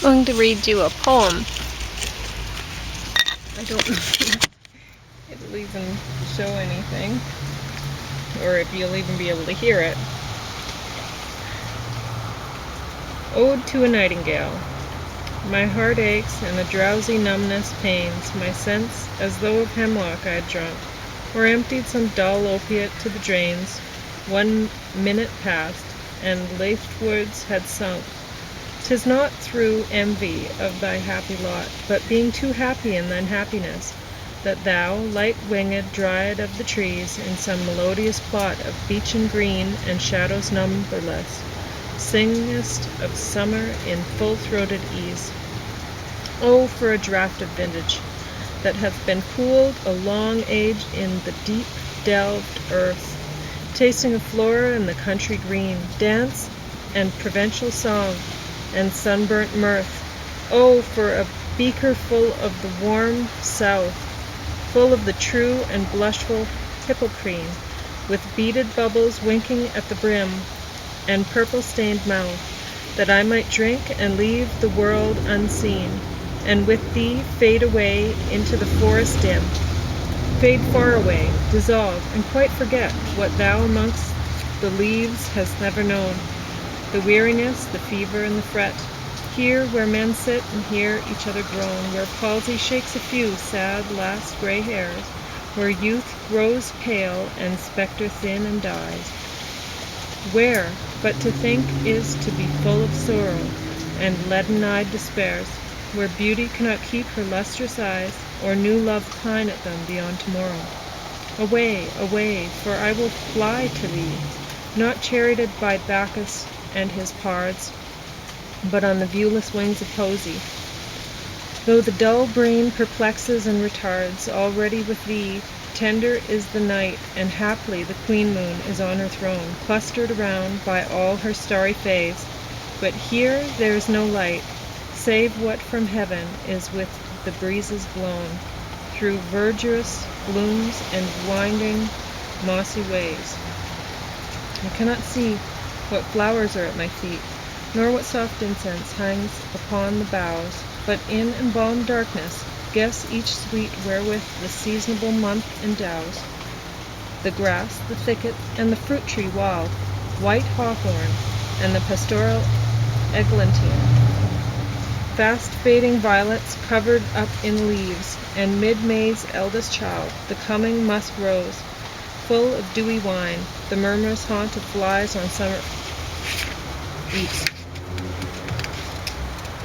going to read you a poem. I don't know if it'll even show anything, or if you'll even be able to hear it. Ode to a Nightingale. My heart aches, and a drowsy numbness pains my sense, as though of hemlock I had drunk, or emptied some dull opiate to the drains. 1 minute passed, and leftwards had sunk. 'Tis not through envy of thy happy lot, but being too happy in thine happiness, that thou, light-winged dryad of the trees, in some melodious plot of beechen green and shadows numberless, singest of summer in full-throated ease. Oh, for a draught of vintage, that hath been cooled a long age in the deep-delved earth, tasting of flora and the country green, dance and provincial song, and sunburnt mirth. Oh, for a beaker full of the warm south, full of the true and blushful hippocrene, with beaded bubbles winking at the brim, and purple-stained mouth, that I might drink and leave the world unseen, and with thee fade away into the forest dim, fade far away, dissolve, and quite forget what thou amongst the leaves hast never known, the weariness, the fever, and the fret, here where men sit and hear each other groan, where palsy shakes a few sad last grey hairs, where youth grows pale and spectre thin and dies, where but to think is to be full of sorrow and leaden-eyed despairs, where beauty cannot keep her lustrous eyes, or new love pine at them beyond tomorrow. Away, away, for I will fly to thee, not charioted by Bacchus and his pards, but on the viewless wings of poesy. Though the dull brain perplexes and retards, already with thee tender is the night, and haply the queen moon is on her throne, clustered around by all her starry fays. But here there is no light, save what from heaven is with the breezes blown, through verdurous glooms and winding mossy ways. I cannot see what flowers are at my feet, nor what soft incense hangs upon the boughs, but in embalmed darkness guess each sweet wherewith the seasonable month endows. The grass, the thicket, and the fruit tree wild, white hawthorn, and the pastoral eglantine, fast fading violets covered up in leaves, and mid-May's eldest child, the coming musk rose, full of dewy wine, the murmurous haunt of flies on summer eves.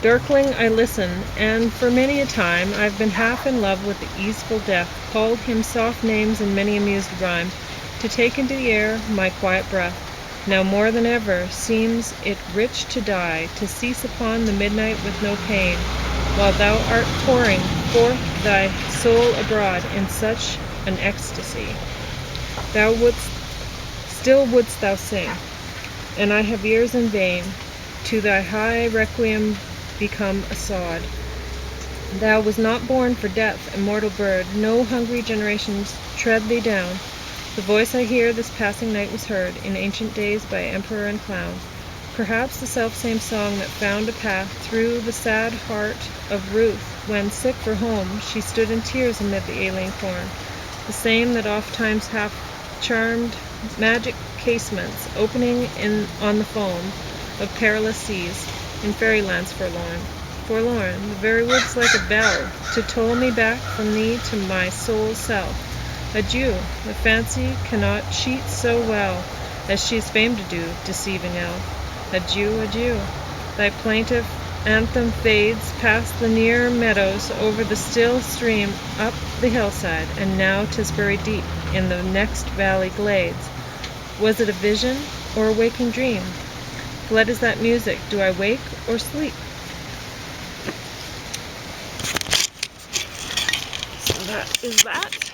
Darkling I listen, and for many a time I've been half in love with the easeful death, called him soft names in many amused rhyme, to take into the air my quiet breath. Now more than ever seems it rich to die, to cease upon the midnight with no pain, while thou art pouring forth thy soul abroad in such an ecstasy. Still wouldst thou sing, and I have ears in vain, to thy high requiem become a sod. Thou was not born for death, immortal bird, no hungry generations tread thee down. The voice I hear this passing night was heard in ancient days by emperor and clown, perhaps the selfsame song that found a path through the sad heart of Ruth, when, sick for home, she stood in tears amid the alien corn, the same that oft-times hath charmed magic casements, opening on the foam of perilous seas, in fairylands forlorn, the very woods like a bell, to toll me back from thee to my soul's self. Adieu, the fancy cannot cheat so well as she is famed to do, deceiving elf. Adieu, adieu, thy plaintive anthem fades past the near meadows, over the still stream, up the hillside, and now 'tis buried deep in the next valley glades. Was it a vision or a waking dream? Fled is that music, do I wake or sleep? So that is that.